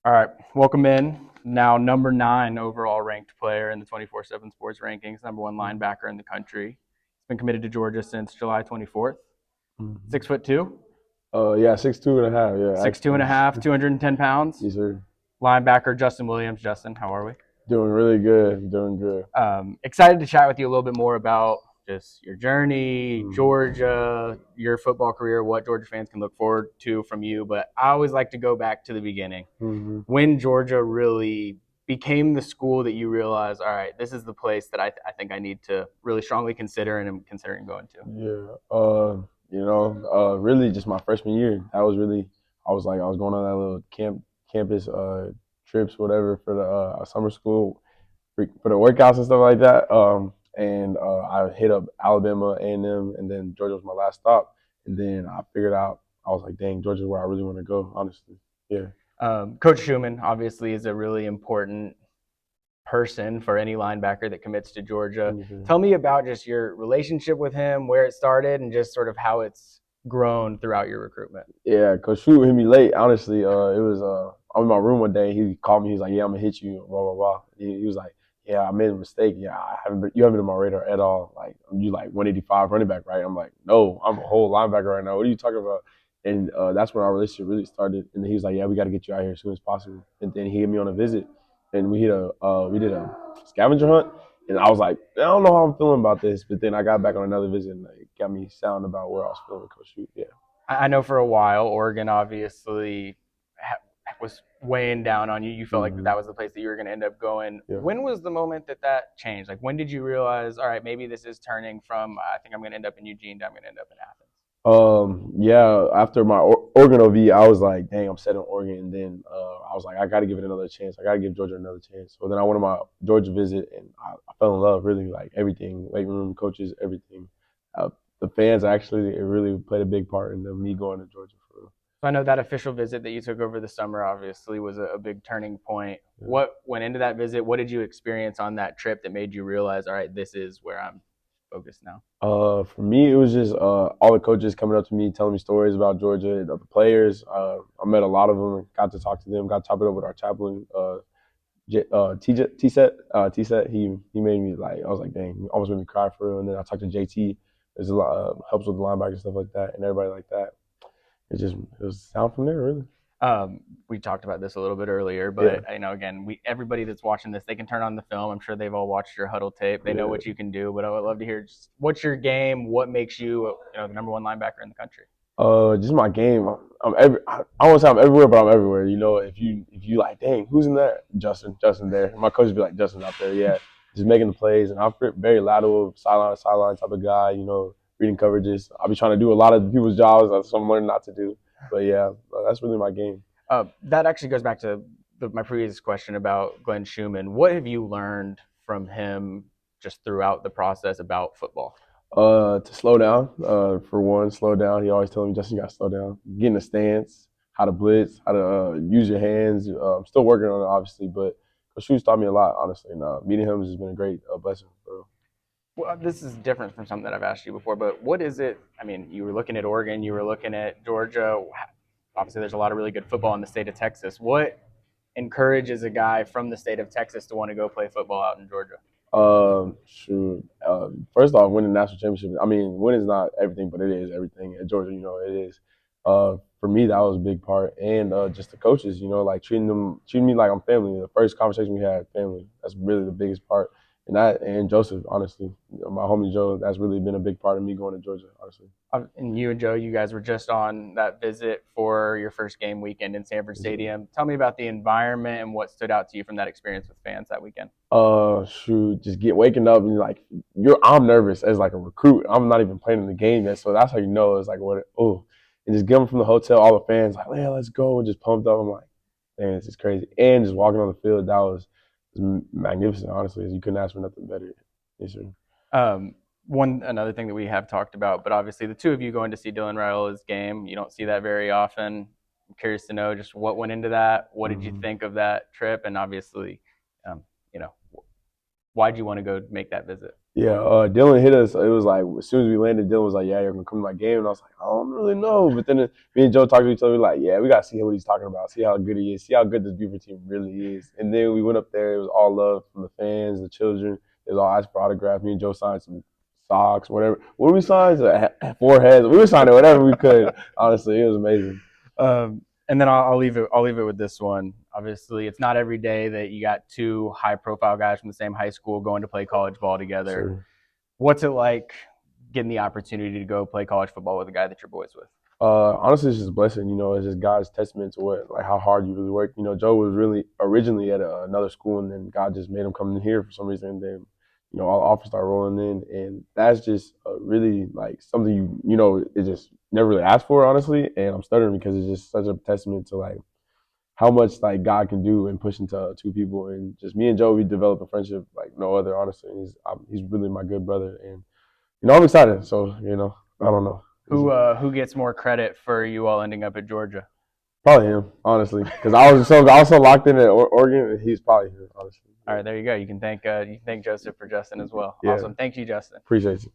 All right, welcome in. Now number 9 overall ranked player in the 24/7 Sports rankings, number 1 linebacker in the country. He's been committed to Georgia since July 24th. Mm-hmm. 6'2", Yeah, 6'2.5". Yeah, 6'2" and actually. a half, 210 pounds. Yes, sir. Linebacker Justin Williams. Justin, how are we? Doing really good. Doing good. Excited to chat with you a little bit more about just your journey, Mm-hmm. Georgia, your football career, what Georgia fans can look forward to from you. But I always like to go back to the beginning. Mm-hmm. When Georgia really became the school that you realized, all right, this is the place that I think I need to really strongly consider and am considering going to. Yeah. Really just my freshman year. That was really. I was going on that little campus trips, whatever, for the summer school, for the workouts and stuff like that. And I hit up Alabama, A&M, and then Georgia was my last stop. And then I figured out I was like, dang, Georgia's where I really want to go. Honestly, yeah. Coach Schuman obviously is a really important person for any linebacker that commits to Georgia. Mm-hmm. Tell me about just your relationship with him, where it started, and just sort of how it's grown throughout your recruitment. Yeah, Coach Shu hit me late. Honestly, it was I'm in my room one day. He called me. He's like, "Yeah, I'm gonna hit you." Blah blah blah. He was like, "Yeah, I made a mistake. Yeah, you haven't been on my radar at all. Like, you like 185 running back, right?" I'm like, "No, I'm a whole linebacker right now. What are you talking about?" And that's when our relationship really started. And he was like, "Yeah, we got to get you out here as soon as possible." And then he hit me on a visit, and we did a scavenger hunt. And I was like, I don't know how I'm feeling about this. But then I got back on another visit, and it got me sound about where I was feeling with Coach Shu. Yeah. I know for a while Oregon obviously was weighing down on you. You felt like Mm-hmm. that was the place that you were going to end up going. Yeah. When was the moment that changed? Like, when did you realize, all right, maybe this is turning from I think I'm going to end up in Eugene to I'm going to end up in Athens? Yeah, after my Oregon OV, I was like, dang, I'm set on Oregon. And then I was like, I got to give it another chance. I got to give Georgia another chance. So then I went on my Georgia visit, and I fell in love, really, like everything, weight room, coaches, everything. The fans actually, it really played a big part in me going to Georgia for real. So I know that official visit that you took over the summer obviously was a big turning point. Yeah. What went into that visit? What did you experience on that trip that made you realize, all right, this is where I'm focused now? For me, it was just all the coaches coming up to me, telling me stories about Georgia, the players. I met a lot of them, got to talk to them, got to talk it up with our chaplain, T-Set. T-Set, he made me like, I was like, dang, he almost made me cry for real. And then I talked to JT. There's a lot helps with the linebacker and stuff like that, and everybody like that. It was down from there, really. We talked about this a little bit earlier, but again, everybody that's watching this, they can turn on the film. I'm sure they've all watched your huddle tape. They know what you can do, but I would love to hear just what's your game, what makes you, the number 1 linebacker in the country. Just my game. I won't say I'm everywhere, but I'm everywhere. If you like, dang, who's in there? Justin there. My coach would be like, Justin's out there. Yeah, just making the plays, and I'm very lateral, sideline type of guy. Reading coverages. I'll be trying to do a lot of people's jobs. That's what I'm learning not to do. But yeah, that's really my game. That actually goes back to my previous question about Glenn Schumann. What have you learned from him just throughout the process about football? To slow down. For one, slow down. He always telling me, Justin, you got to slow down. Get in the stance, how to blitz, how to use your hands. I'm still working on it, obviously, but Coach Shoes taught me a lot, honestly. And meeting him has been a great blessing, bro. Well, this is different from something that I've asked you before, but what is it? I mean, you were looking at Oregon, you were looking at Georgia. Obviously, there's a lot of really good football in the state of Texas. What encourages a guy from the state of Texas to want to go play football out in Georgia? Shoot. First off, winning national championship. I mean, winning's not everything, but it is everything. At Georgia, it is. For me, that was a big part, and just the coaches, like treating me like I'm family. The first conversation we had, family. That's really the biggest part. And Joseph, honestly, my homie Joe, that's really been a big part of me going to Georgia, honestly. And you and Joe, you guys were just on that visit for your first game weekend in Sanford Stadium. Tell me about the environment and what stood out to you from that experience with fans that weekend. Shoot, just waking up and like I'm nervous as like a recruit. I'm not even playing in the game yet, so that's how it's like and just getting from the hotel, all the fans like, yeah, let's go, and just pumped up. I'm like, man, this is crazy. And just walking on the field, that was magnificent. Honestly, you couldn't ask for nothing better. Yes, sir. Another thing that we have talked about, but obviously the two of you going to see Dylan Raiola's game, you don't see that very often. I'm curious to know just what went into that. What did you think of that trip? And obviously, why'd you want to go make that visit? Yeah, Dylan hit us. It was like as soon as we landed, Dylan was like, "Yeah, you're gonna come to my game," and I was like, "I don't really know." But then me and Joe talked to each other, like, "Yeah, we gotta see what he's talking about, see how good he is, see how good this Beaver team really is." And then we went up there. It was all love from the fans, the children. It was all asked for autographs. Me and Joe signed some socks, whatever. What did we sign? Foreheads. We were signing whatever we could. Honestly, it was amazing. And then I'll leave it. I'll leave it with this one. Obviously, it's not every day that you got two high-profile guys from the same high school going to play college ball together. Sure. What's it like getting the opportunity to go play college football with a guy that you're boys with? Honestly, it's just a blessing. You know, it's just God's testament to what, like, how hard you really work. You know, Joe was really originally at another school, and then God just made him come in here for some reason. And then, you know, all the offers started rolling in, and that's just really like something you know, it just never really asked for, honestly. And I'm stuttering because it's just such a testament to like how much like God can do and push into two people. And just me and Joe, we developed a friendship like no other, honestly. And he's really my good brother, and you know, I'm excited. So you know, I don't know. Who gets more credit for you all ending up at Georgia? Probably him, honestly, because I was so locked in at Oregon. And he's probably him, honestly. All right, there you go. You can thank Joseph for Justin as well. Yeah. Awesome. Thank you, Justin. Appreciate you.